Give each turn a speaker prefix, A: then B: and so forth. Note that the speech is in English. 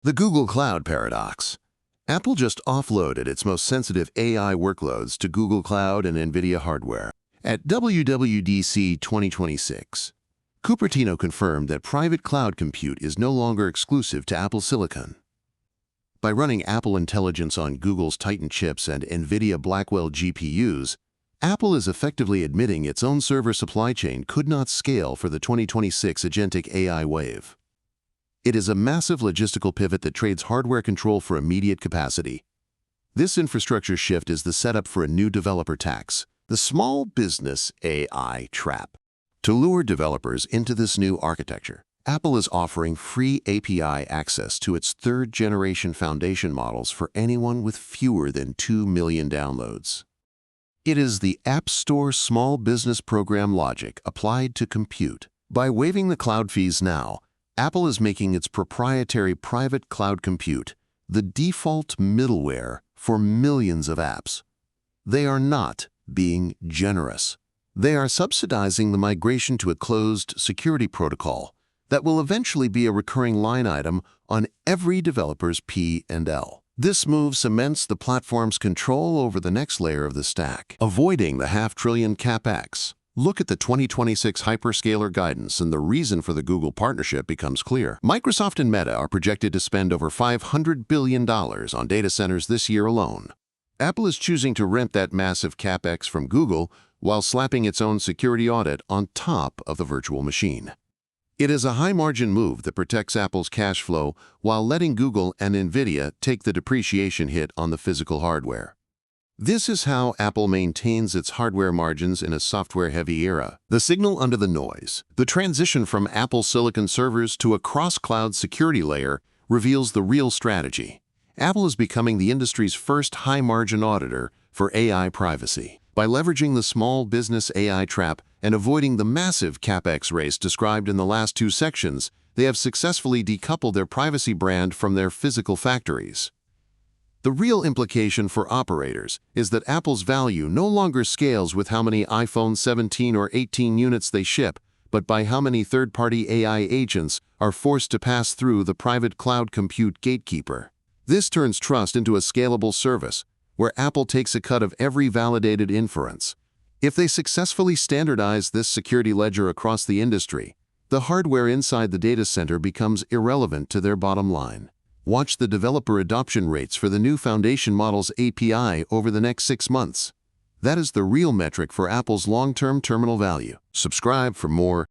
A: The Google Cloud paradox. Apple just offloaded its most sensitive AI workloads to Google Cloud and NVIDIA hardware. At WWDC 2026, Cupertino confirmed that private cloud compute is no longer exclusive to Apple Silicon. By running Apple Intelligence on Google's Titan chips and NVIDIA Blackwell GPUs, Apple is effectively admitting its own server supply chain could not scale for the 2026 agentic AI wave. It is a massive logistical pivot that trades hardware control for immediate capacity. This infrastructure shift is the setup for a new developer tax, the small business AI trap. To lure developers into this new architecture, Apple is offering free API access to its third-generation foundation models for anyone with fewer than 2 million downloads. It is the App Store small business program logic applied to compute. By waiving the cloud fees now, Apple is making its proprietary private cloud compute the default middleware for millions of apps. They are not being generous. They are subsidizing the migration to a closed security protocol that will eventually be a recurring line item on every developer's P&L. This move cements the platform's control over the next layer of the stack, avoiding the $500 billion CapEx. Look at the 2026 hyperscaler guidance, and the reason for the Google partnership becomes clear. Microsoft and Meta are projected to spend over $500 billion on data centers this year alone. Apple is choosing to rent that massive CapEx from Google while slapping its own security audit on top of the virtual machine. It is a high-margin move that protects Apple's cash flow while letting Google and NVIDIA take the depreciation hit on the physical hardware. This is how Apple maintains its hardware margins in a software-heavy era. The signal under the noise. The transition from Apple Silicon servers to a cross-cloud security layer reveals the real strategy. Apple is becoming the industry's first high-margin auditor for AI privacy. By leveraging the small business AI trap and avoiding the massive CapEx race described in the last two sections, they have successfully decoupled their privacy brand from their physical factories. The real implication for operators is that Apple's value no longer scales with how many iPhone 17 or 18 units they ship, but by how many third-party AI agents are forced to pass through the private cloud compute gatekeeper. This turns trust into a scalable service, where Apple takes a cut of every validated inference. If they successfully standardize this security ledger across the industry, the hardware inside the data center becomes irrelevant to their bottom line. Watch the developer adoption rates for the new foundation model's API over the next 6 months. That is the real metric for Apple's long-term terminal value. Subscribe for more